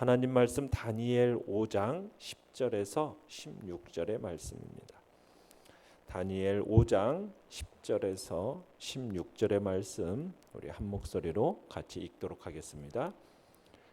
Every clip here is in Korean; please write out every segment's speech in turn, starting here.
하나님 말씀 다니엘 5장 10절에서 16절의 말씀입니다. 다니엘 5장 10절에서 16절의 말씀 우리 한 목소리로 같이 읽도록 하겠습니다.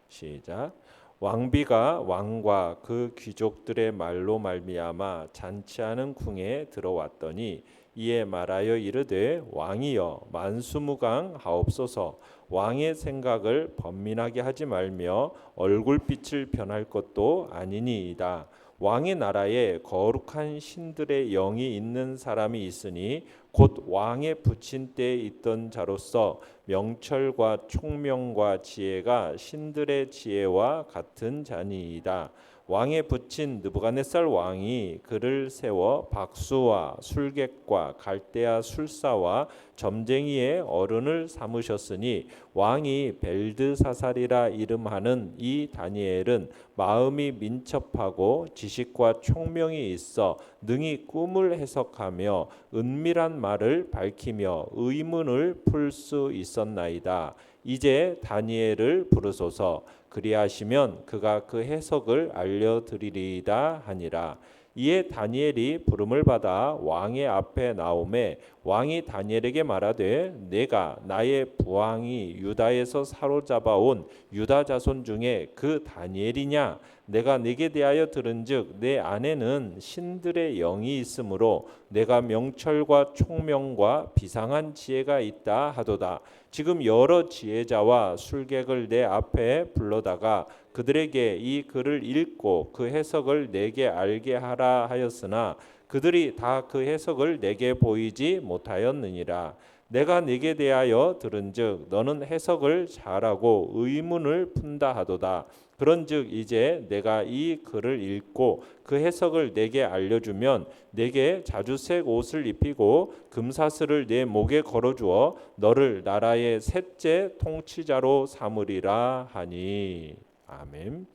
시작. 왕비가 왕과 그 귀족들의 말로 말미암아 잔치하는 궁에 들어왔더니 이에 말하여 이르되 왕이여 만수무강하옵소서. 왕의 생각을 번민하게 하지 말며 얼굴빛을 변할 것도 아니니이다. 왕의 나라에 거룩한 신들의 영이 있는 사람이 있으니 곧 왕의 부친 때에 있던 자로서 명철과 총명과 지혜가 신들의 지혜와 같은 자니이다. 왕의 부친 느부갓네살 왕이 그를 세워 박수와 술객과 갈대아 술사와 점쟁이의 어른을 삼으셨으니 왕이 벨드사살이라 이름하는 이 다니엘은 마음이 민첩하고 지식과 총명이 있어 능히 꿈을 해석하며 은밀한 말을 밝히며 의문을 풀 수 있었나이다. 이제 다니엘을 부르소서. 그리하시면 그가 그 해석을 알려드리리이다 하니라. 이에 다니엘이 부름을 받아 왕의 앞에 나오매 왕이 다니엘에게 말하되 내가 나의 부왕이 유다에서 사로잡아온 유다 자손 중에 그 다니엘이냐? 내가 네게 대하여 들은즉 내 안에는 신들의 영이 있으므로 내가 명철과 총명과 비상한 지혜가 있다 하도다. 지금 여러 지혜자와 술객을 내 앞에 불러다가 그들에게 이 글을 읽고 그 해석을 내게 알게 하라 하였으나 그들이 다 그 해석을 내게 보이지 못하였느니라. 내가 네게 대하여 들은즉 너는 해석을 잘하고 의문을 푼다 하도다. 그런즉 이제 내가 이 글을 읽고 그 해석을 내게 알려주면 내게 자주색 옷을 입히고 금사슬을 내 목에 걸어주어 너를 나라의 셋째 통치자로 삼으리라 하니. 아멘.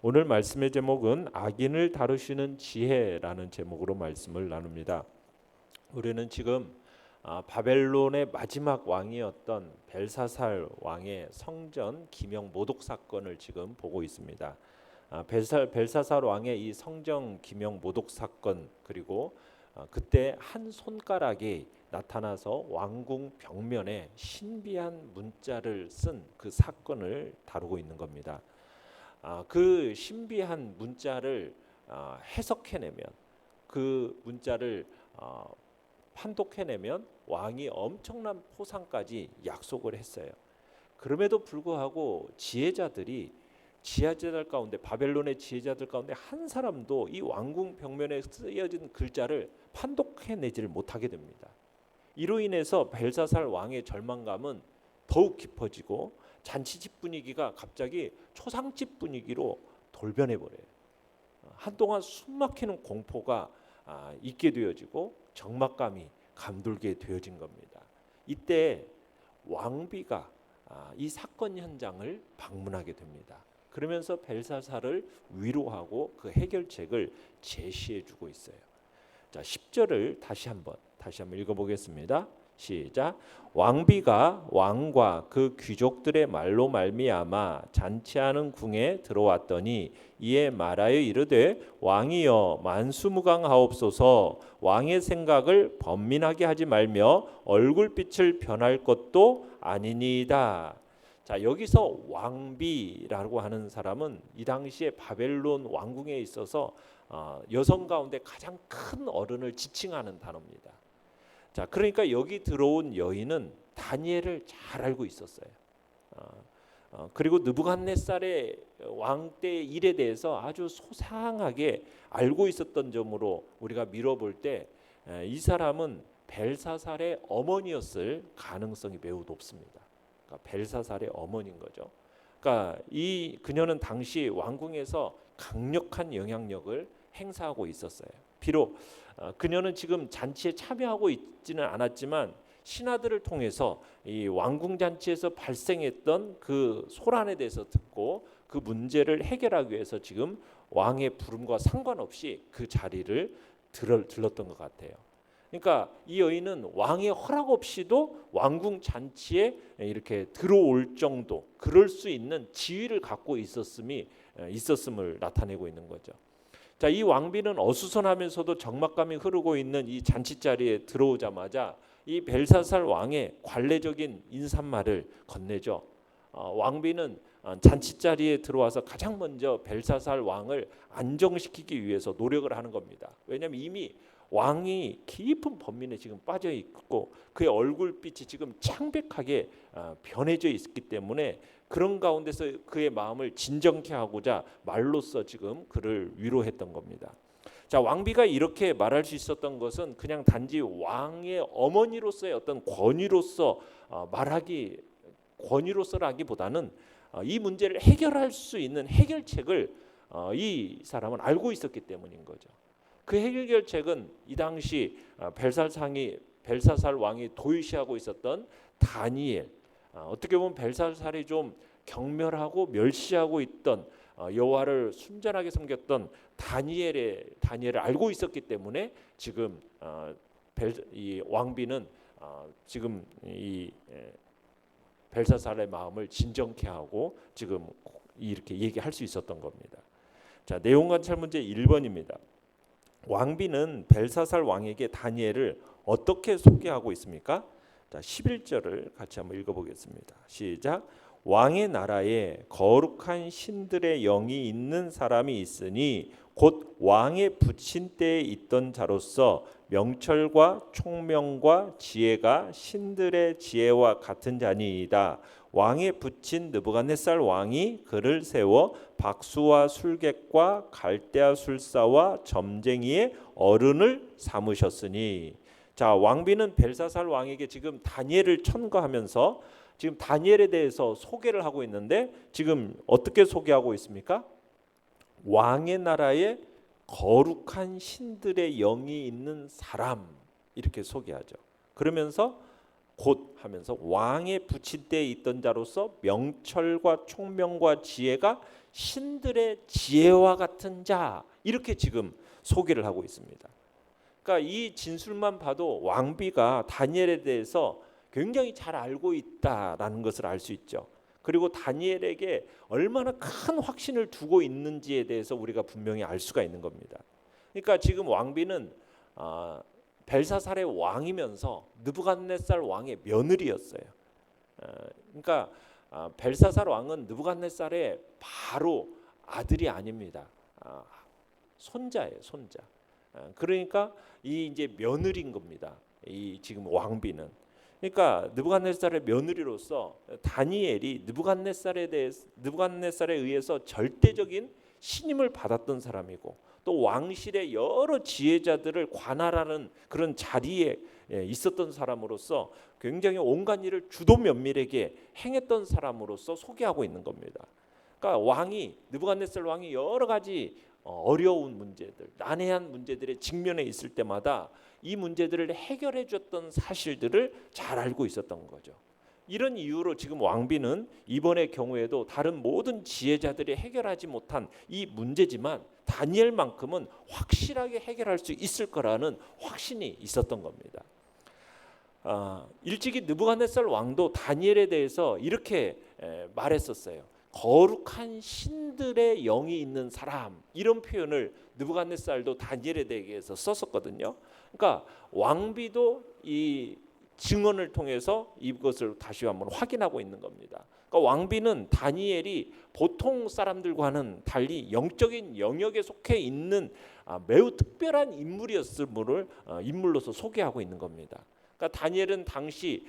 오늘 말씀의 제목은 악인을 다루시는 지혜라는 제목으로 말씀을 나눕니다. 우리는 지금 바벨론의 마지막 왕이었던 벨사살 왕의 성전 기명 모독 사건을 지금 보고 있습니다. 벨사살 왕의 이 성전 기명 모독 사건, 그리고 그때 한 손가락이 나타나서 왕궁 벽면에 신비한 문자를 쓴 그 사건을 다루고 있는 겁니다. 그 신비한 문자를 해석해내면, 그 문자를 판독해내면 왕이 엄청난 포상까지 약속을 했어요. 그럼에도 불구하고 지혜자들 가운데, 바벨론의 지혜자들 가운데 한 사람도 이 왕궁 벽면에 쓰여진 글자를 판독해내지를 못하게 됩니다. 이로 인해서 벨사살 왕의 절망감은 더욱 깊어지고 잔치집 분위기가 갑자기 초상집 분위기로 돌변해버려요. 한동안 숨막히는 공포가 있게 되어지고 적막감이 감돌게 되어진 겁니다. 이때 왕비가 이 사건 현장을 방문하게 됩니다. 그러면서 벨사살을 위로하고 그 해결책을 제시해주고 있어요. 자, 10절을 다시 한번 읽어보겠습니다. 시작. 왕비가 왕과 그 귀족들의 말로 말미암아 잔치하는 궁에 들어왔더니 이에 말하여 이르되 왕이여 만수무강하옵소서. 왕의 생각을 번민하게 하지 말며 얼굴빛을 변할 것도 아니니이다. 자, 여기서 왕비라고 하는 사람은 이 당시에 바벨론 왕궁에 있어서 여성 가운데 가장 큰 어른을 지칭하는 단어입니다. 자, 그러니까 여기 들어온 여인은 다니엘을 잘 알고 있었어요. 그리고 느부갓네살의 왕 때의 일에 대해서 아주 소상하게 알고 있었던 점으로 우리가 미뤄볼 때 이 사람은 벨사살의 어머니였을 가능성이 매우 높습니다. 그러니까 벨사살의 어머니인 거죠. 그러니까 그녀는 당시 왕궁에서 강력한 영향력을 행사하고 있었어요. 비록 그녀는 지금 잔치에 참여하고 있지는 않았지만 신하들을 통해서 이 왕궁 잔치에서 발생했던 그 소란에 대해서 듣고 그 문제를 해결하기 위해서 지금 왕의 부름과 상관없이 그 자리를 들렀던 것 같아요. 그러니까 이 여인은 왕의 허락 없이도 왕궁 잔치에 이렇게 들어올 정도, 그럴 수 있는 지위를 갖고 있었음을 나타내고 있는 거죠. 자, 이 왕비는 어수선하면서도 적막감이 흐르고 있는 이 잔치 자리에 들어오자마자 이 벨사살 왕의 관례적인 인사말을 건네죠. 왕비는 잔치 자리에 들어와서 가장 먼저 벨사살 왕을 안정시키기 위해서 노력을 하는 겁니다. 왜냐하면 이미 왕이 깊은 번민에 지금 빠져 있고 그의 얼굴빛이 지금 창백하게 변해져 있기 때문에 그런 가운데서 그의 마음을 진정케 하고자 말로써 지금 그를 위로했던 겁니다. 자, 왕비가 이렇게 말할 수 있었던 것은 그냥 단지 왕의 어머니로서의 어떤 권위로서라기보다는 이 문제를 해결할 수 있는 해결책을 이 사람은 알고 있었기 때문인 거죠. 그 해결책은 이 당시 벨사살 왕이 도유시하고 있었던 다니엘, 어떻게 보면 벨사살이 좀 경멸하고 멸시하고 있던 여호와를 순전하게 섬겼던 다니엘을 알고 있었기 때문에 지금 이 왕비는 지금 이 벨사살의 마음을 진정케 하고 지금 이렇게 얘기할 수 있었던 겁니다. 자, 내용 관찰 문제 1번입니다. 왕비는 벨사살 왕에게 다니엘을 어떻게 소개하고 있습니까? 자, 11절을 같이 한번 읽어보겠습니다. 시작. 왕의 나라에 거룩한 신들의 영이 있는 사람이 있으니 곧 왕의 붙인 때에 있던 자로서 명철과 총명과 지혜가 신들의 지혜와 같은 자니이다. 왕의 붙인 느부갓네살 왕이 그를 세워 박수와 술객과 갈대아 술사와 점쟁이의 어른을 삼으셨으니. 자, 왕비는 벨사살 왕에게 지금 다니엘을 첨가하면서 지금 다니엘에 대해서 소개를 하고 있는데 지금 어떻게 소개하고 있습니까? 왕의 나라에 거룩한 신들의 영이 있는 사람, 이렇게 소개하죠. 그러면서 곧 하면서 왕의 붙인 때에 있던 자로서 명철과 총명과 지혜가 신들의 지혜와 같은 자, 이렇게 지금 소개를 하고 있습니다. 그러니까 이 진술만 봐도 왕비가 다니엘에 대해서 굉장히 잘 알고 있다라는 것을 알 수 있죠. 그리고 다니엘에게 얼마나 큰 확신을 두고 있는지에 대해서 우리가 분명히 알 수가 있는 겁니다. 그러니까 지금 왕비는 벨사살의 왕이면서 느부갓네살 왕의 며느리였어요. 그러니까 벨사살 왕은 느부갓네살의 바로 아들이 아닙니다. 손자예요, 손자. 그러니까 이 이제 며느리인 겁니다. 이 지금 왕비는. 그러니까 느부갓네살의 며느리로서 다니엘이 느부갓네살에 의해서 절대적인 신임을 받았던 사람이고 또 왕실의 여러 지혜자들을 관할하는 그런 자리에 있었던 사람으로서 굉장히 온갖 일을 주도 면밀하게 행했던 사람으로서 소개하고 있는 겁니다. 그러니까 느부갓네살 왕이 여러 가지 어려운 문제들, 난해한 문제들에 직면해 있을 때마다 이 문제들을 해결해 줬던 사실들을 잘 알고 있었던 거죠. 이런 이유로 지금 왕비는 이번의 경우에도 다른 모든 지혜자들이 해결하지 못한 이 문제지만 다니엘만큼은 확실하게 해결할 수 있을 거라는 확신이 있었던 겁니다. 일찍이 느부갓네살 왕도 다니엘에 대해서 이렇게 말했었어요. 거룩한 신들의 영이 있는 사람, 이런 표현을 느부갓네살도 다니엘에 대해서 썼었거든요. 그러니까 왕비도 이 증언을 통해서 이것을 다시 한번 확인하고 있는 겁니다. 그러니까 왕비는 다니엘이 보통 사람들과는 달리 영적인 영역에 속해 있는 매우 특별한 인물로서 소개하고 있는 겁니다. 그러니까 다니엘은 당시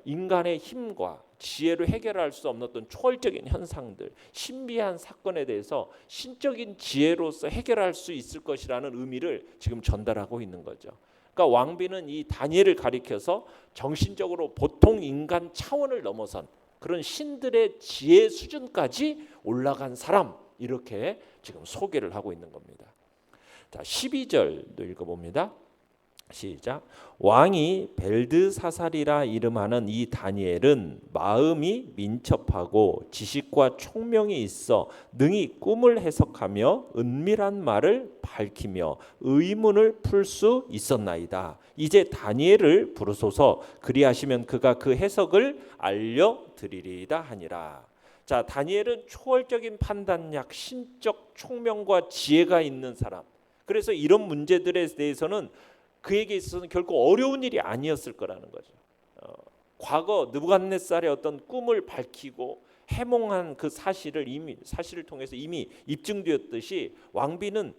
인간의 힘과 지혜로 해결할 수 없는 어떤 초월적인 현상들, 신비한 사건에 대해서 신적인 지혜로서 해결할 수 있을 것이라는 의미를 지금 전달하고 있는 거죠. 그러니까 왕비는 이 다니엘을 가리켜서 정신적으로 보통 인간 차원을 넘어선 그런 신들의 지혜 수준까지 올라간 사람, 이렇게 지금 소개를 하고 있는 겁니다. 자, 12절도 읽어봅니다. 시작. 왕이 벨드사살이라 이름하는 이 다니엘은 마음이 민첩하고 지식과 총명이 있어 능히 꿈을 해석하며 은밀한 말을 밝히며 의문을 풀 수 있었나이다. 이제 다니엘을 부르소서. 그리하시면 그가 그 해석을 알려드리리이다 하니라. 자, 다니엘은 초월적인 판단력, 신적 총명과 지혜가 있는 사람. 그래서 이런 문제들에 대해서는 그에게 있어서는 결코 어려운 일이 아니었을 거라는 거죠. 과거 느부갓네살의 어떤 꿈을 밝히고 해몽한 그 사실을 통해서 이미 입증되었듯이 왕비는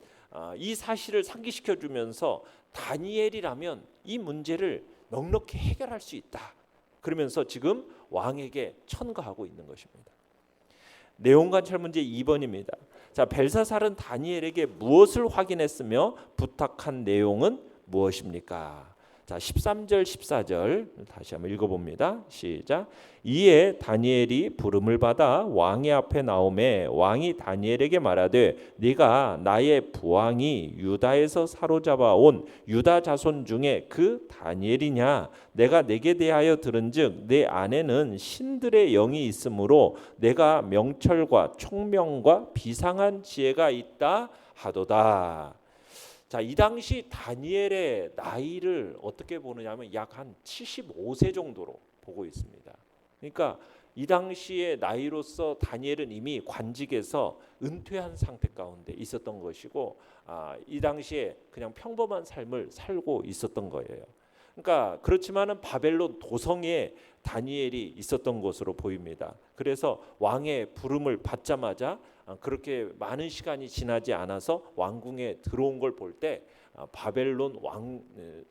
이 사실을 상기시켜 주면서 다니엘이라면 이 문제를 넉넉히 해결할 수 있다. 그러면서 지금 왕에게 천거하고 있는 것입니다. 내용 관찰 문제 2번입니다. 자, 벨사살은 다니엘에게 무엇을 확인했으며 부탁한 내용은 무엇입니까? 자, 13절 14절 다시 한번 읽어봅니다. 시작. 이에 다니엘이 부름을 받아 왕의 앞에 나오매 왕이 다니엘에게 말하되 네가 나의 부왕이 유다에서 사로잡아 온 유다 자손 중에 그 다니엘이냐? 내가 내게 대하여 들은즉 내 안에는 신들의 영이 있으므로 내가 명철과 총명과 비상한 지혜가 있다 하도다. 자, 이 당시 다니엘의 나이를 어떻게 보느냐면 약 한 75세 정도로 보고 있습니다. 그러니까 이 당시의 나이로서 다니엘은 이미 관직에서 은퇴한 상태 가운데 있었던 것이고, 이 당시에 그냥 평범한 삶을 살고 있었던 거예요. 그러니까 그렇지만은 바벨론 도성에 다니엘이 있었던 것으로 보입니다. 그래서 왕의 부름을 받자마자 그렇게 많은 시간이 지나지 않아서 왕궁에 들어온 걸 볼 때 바벨론 왕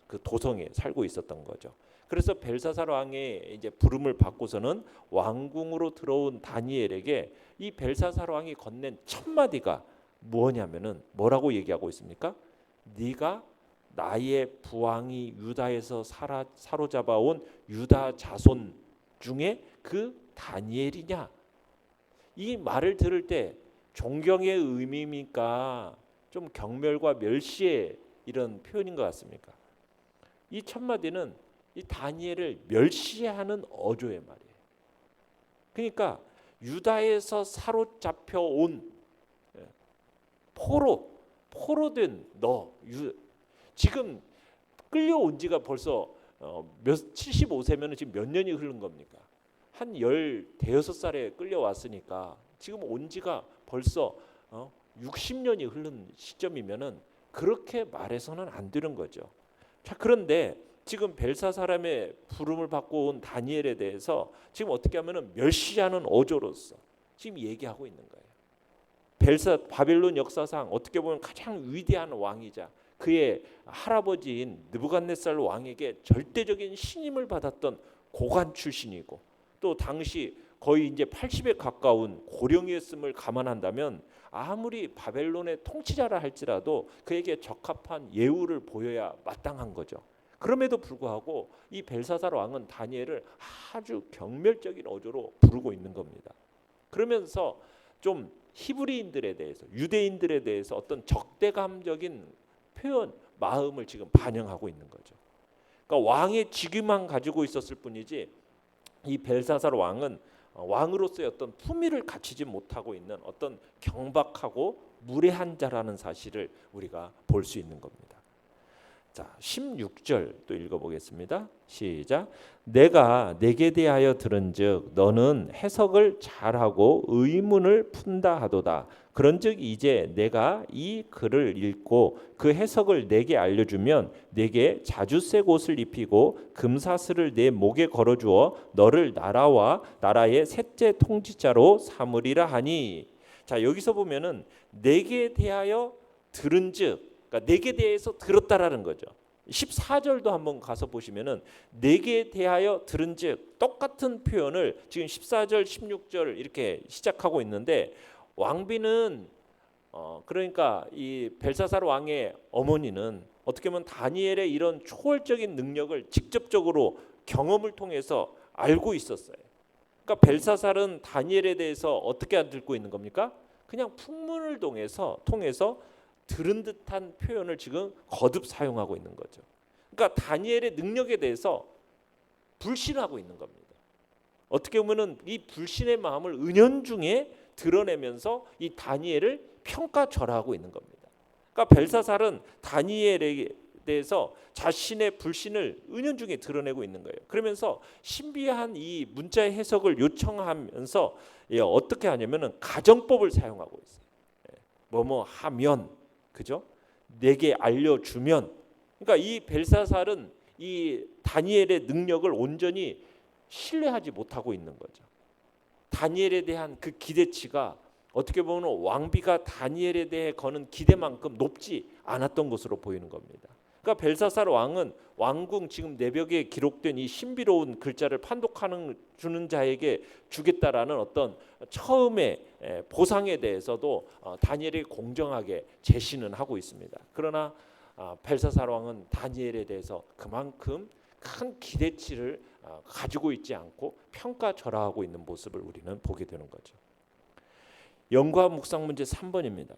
그 도성에 살고 있었던 거죠. 그래서 벨사살 왕의 이제 부름을 받고서는 왕궁으로 들어온 다니엘에게 이 벨사살 왕이 건넨 첫 마디가 뭐냐면은 뭐라고 얘기하고 있습니까? 네가 나의 부왕이 유다에서 사로잡아 온 유다 자손 중에 그 다니엘이냐? 이 말을 들을 때 존경의 의미입니까? 좀 경멸과 멸시의 이런 표현인 것 같습니까? 이 첫 마디는 이 다니엘을 멸시하는 어조의 말이에요. 그러니까 유다에서 사로잡혀 온 포로된 너, 지금 끌려온 지가 벌써 75세면 지금 몇 년이 흐른 겁니까? 한 15살에 끌려왔으니까 지금 온 지가 벌써 60년이 흐른 시점이면은 그렇게 말해서는 안 되는 거죠. 자, 그런데 지금 벨사사람의 부름을 받고 온 다니엘에 대해서 지금 어떻게 하면은 멸시하는 어조로서 지금 얘기하고 있는 거예요. 바벨론 역사상 어떻게 보면 가장 위대한 왕이자 그의 할아버지인 느부갓네살 왕에게 절대적인 신임을 받았던 고관 출신이고, 또 당시 거의 이제 80에 가까운 고령이었음을 감안한다면 아무리 바벨론의 통치자라 할지라도 그에게 적합한 예우를 보여야 마땅한 거죠. 그럼에도 불구하고 이 벨사살 왕은 다니엘을 아주 경멸적인 어조로 부르고 있는 겁니다. 그러면서 좀 히브리인들에 대해서, 유대인들에 대해서 어떤 적대감적인 표현, 마음을 지금 반영하고 있는 거죠. 그러니까 왕의 직위만 가지고 있었을 뿐이지 이 벨사살 왕은 왕으로서의 어떤 품위를 갖추지 못하고 있는 어떤 경박하고 무례한 자라는 사실을 우리가 볼 수 있는 겁니다. 자, 16절 또 읽어보겠습니다. 시작. 내가 내게 대하여 들은즉 너는 해석을 잘하고 의문을 푼다 하도다. 그런즉 이제 내가 이 글을 읽고 그 해석을 내게 알려주면 내게 자주색 옷을 입히고 금사슬을 내 목에 걸어주어 너를 나라와 나라의 셋째 통치자로 삼으리라 하니. 자, 여기서 보면은 내게 대하여 들은즉, 그러니까 내게 대해서 들었다라는 거죠. 14절도 한번 가서 보시면은 내게 대하여 들은즉 똑같은 표현을 지금 14절, 16절 이렇게 시작하고 있는데, 왕비는 그러니까 이 벨사살 왕의 어머니는 어떻게 보면 다니엘의 이런 초월적인 능력을 직접적으로 경험을 통해서 알고 있었어요. 그러니까 벨사살은 다니엘에 대해서 어떻게 듣고 있는 겁니까? 그냥 풍문을 통해서 들은 듯한 표현을 지금 거듭 사용하고 있는 거죠. 그러니까 다니엘의 능력에 대해서 불신하고 있는 겁니다. 어떻게 보면은 이 불신의 마음을 은연중에 드러내면서 이 다니엘을 평가절하하고 있는 겁니다. 그러니까 벨사살은 다니엘에 대해서 자신의 불신을 은연중에 드러내고 있는 거예요. 그러면서 신비한 이 문자의 해석을 요청하면서 어떻게 하냐면은 가정법을 사용하고 있어요. 뭐뭐 하면, 그죠? 내게 알려주면. 그러니까 이 벨사살은 이 다니엘의 능력을 온전히 신뢰하지 못하고 있는 거죠. 다니엘에 대한 그 기대치가 어떻게 보면 왕비가 다니엘에 대해 거는 기대만큼 높지 않았던 것으로 보이는 겁니다. 그러니까 벨사살 왕은 왕궁 지금 내벽에 기록된 이 신비로운 글자를 판독하는 주는 자에게 주겠다라는 어떤 처음의 보상에 대해서도 다니엘이 공정하게 제시는 하고 있습니다. 그러나 벨사살 왕은 다니엘에 대해서 그만큼 큰 기대치를 가지고 있지 않고 평가절하하고 있는 모습을 우리는 보게 되는 거죠. 연구와 묵상 문제 3번입니다.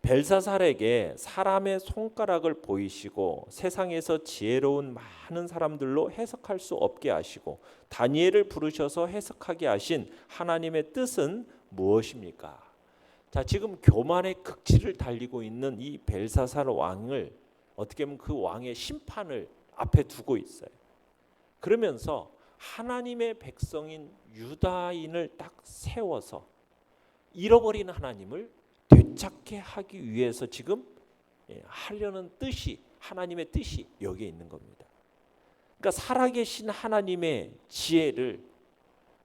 벨사살에게 사람의 손가락을 보이시고 세상에서 지혜로운 많은 사람들로 해석할 수 없게 하시고 다니엘을 부르셔서 해석하게 하신 하나님의 뜻은 무엇입니까? 자, 지금 교만의 극치를 달리고 있는 이 벨사살 왕을 어떻게 보면 그 왕의 심판을 앞에 두고 있어요. 그러면서 하나님의 백성인 유다인을 딱 세워서 잃어버린 하나님을 되찾게 하기 위해서 지금 하려는 뜻이, 하나님의 뜻이 여기에 있는 겁니다. 그러니까 살아계신 하나님의 지혜를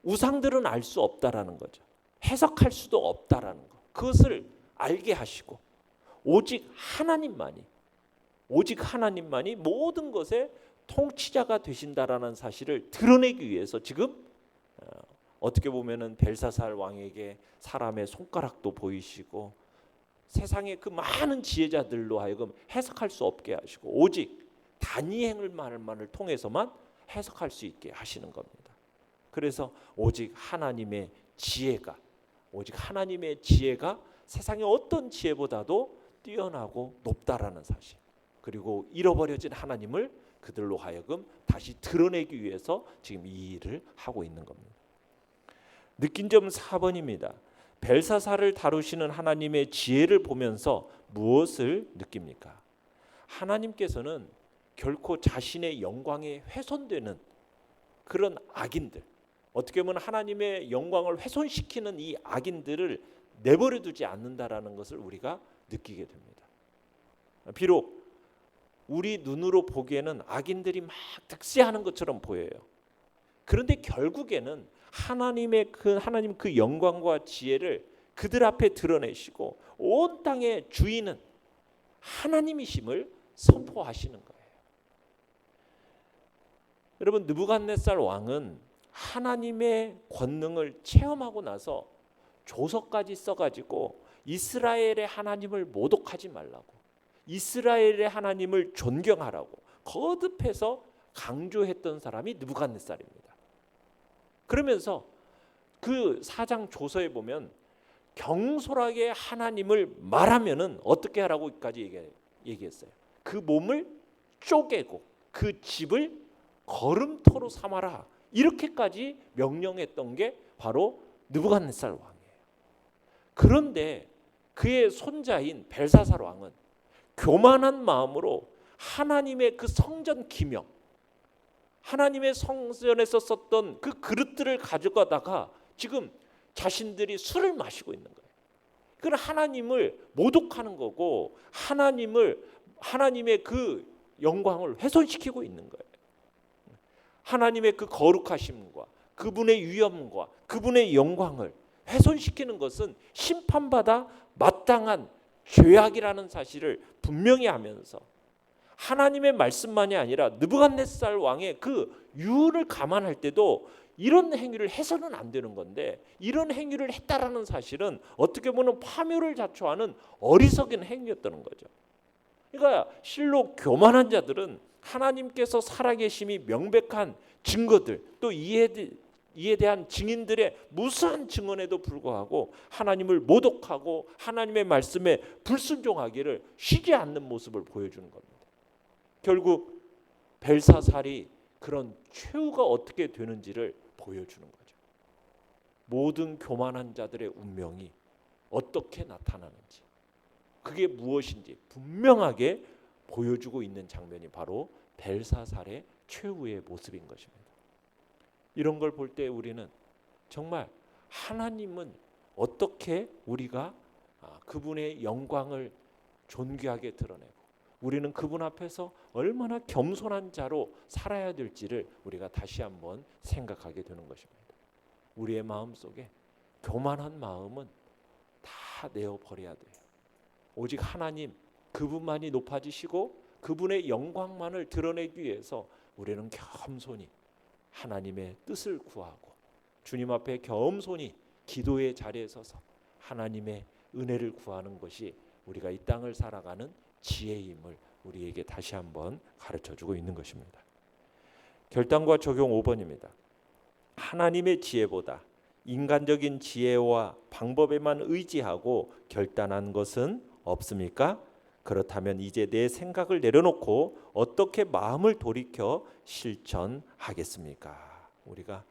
우상들은 알 수 없다라는 거죠. 해석할 수도 없다라는 거. 그것을 알게 하시고 오직 하나님만이 모든 것의 통치자가 되신다라는 사실을 드러내기 위해서 지금 어떻게 보면은 벨사살 왕에게 사람의 손가락도 보이시고 세상의 그 많은 지혜자들로 하여금 해석할 수 없게 하시고 오직 다니엘만을 통해서만 해석할 수 있게 하시는 겁니다. 그래서 오직 하나님의 지혜가 세상의 어떤 지혜보다도 뛰어나고 높다라는 사실, 그리고 잃어버려진 하나님을 그들로 하여금 다시 드러내기 위해서 지금 이 일을 하고 있는 겁니다. 느낀 점 4번입니다. 벨사살을 다루시는 하나님의 지혜를 보면서 무엇을 느낍니까? 하나님께서는 결코 자신의 영광에 훼손되는 그런 악인들, 어떻게 보면 하나님의 영광을 훼손시키는 이 악인들을 내버려 두지 않는다라는 것을 우리가 느끼게 됩니다. 비록 우리 눈으로 보기에는 악인들이 막 득세하는 것처럼 보여요. 그런데 결국에는 하나님 그 영광과 지혜를 그들 앞에 드러내시고 온 땅의 주인은 하나님이심을 선포하시는 거예요. 여러분, 느부갓네살 왕은 하나님의 권능을 체험하고 나서 조서까지 써가지고 이스라엘의 하나님을 모독하지 말라고, 이스라엘의 하나님을 존경하라고 거듭해서 강조했던 사람이 느부갓네살입니다. 그러면서 그 4장 조서에 보면 경솔하게 하나님을 말하면은 어떻게 하라고까지 얘기했어요. 그 몸을 쪼개고 그 집을 걸음토로 삼아라, 이렇게까지 명령했던 게 바로 느부갓네살 왕이에요. 그런데 그의 손자인 벨사살 왕은 교만한 마음으로 하나님의 그 성전 기명, 하나님의 성전에서 썼던 그 그릇들을 가져가다가 지금 자신들이 술을 마시고 있는 거예요. 그건 하나님을 모독하는 거고 하나님의 그 영광을 훼손시키고 있는 거예요. 하나님의 그 거룩하심과 그분의 위엄과 그분의 영광을 훼손시키는 것은 심판받아 마땅한 죄악이라는 사실을 분명히 하면서 하나님의 말씀만이 아니라 느부갓네살 왕의 그 유언을 감안할 때도 이런 행위를 해서는 안 되는 건데, 이런 행위를 했다라는 사실은 어떻게 보면 파멸을 자초하는 어리석은 행위였다는 거죠. 그러니까 실로 교만한 자들은 하나님께서 살아계심이 명백한 증거들, 또 이에 대한 증인들의 무수한 증언에도 불구하고 하나님을 모독하고 하나님의 말씀에 불순종하기를 쉬지 않는 모습을 보여주는 겁니다. 결국 벨사살이 그런 최후가 어떻게 되는지를 보여주는 거죠. 모든 교만한 자들의 운명이 어떻게 나타나는지, 그게 무엇인지 분명하게 보여주고 있는 장면이 바로 벨사살의 최후의 모습인 것입니다. 이런 걸 볼 때 우리는 정말 하나님은 어떻게 우리가 그분의 영광을 존귀하게 드러내고 우리는 그분 앞에서 얼마나 겸손한 자로 살아야 될지를 우리가 다시 한번 생각하게 되는 것입니다. 우리의 마음속에 교만한 마음은 다 내어버려야 돼요. 오직 하나님 그분만이 높아지시고 그분의 영광만을 드러내기 위해서 우리는 겸손히 하나님의 뜻을 구하고 주님 앞에 겸손히 기도의 자리에 서서 하나님의 은혜를 구하는 것이 우리가 이 땅을 살아가는 지혜임을 우리에게 다시 한번 가르쳐주고 있는 것입니다. 결단과 적용 5번입니다. 하나님의 지혜보다 인간적인 지혜와 방법에만 의지하고 결단한 것은 없습니까? 그렇다면 이제 내 생각을 내려놓고 어떻게 마음을 돌이켜 실천하겠습니까? 우리가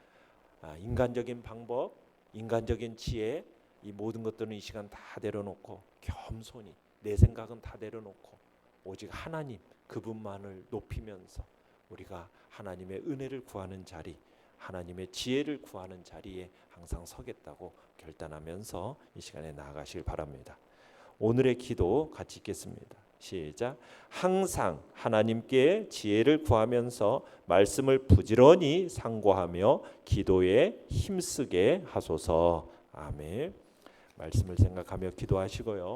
인간적인 방법, 인간적인 지혜, 이 모든 것들은 이 시간 다 내려놓고 겸손히 내 생각은 다 내려놓고 오직 하나님 그분만을 높이면서 우리가 하나님의 은혜를 구하는 자리, 하나님의 지혜를 구하는 자리에 항상 서겠다고 결단하면서 이 시간에 나아가시길 바랍니다. 오늘의 기도 같이 읽겠습니다. 시작. 항상 하나님께 지혜를 구하면서 말씀을 부지런히 상고하며 기도에 힘쓰게 하소서. 아멘. 말씀을 생각하며 기도하시고요.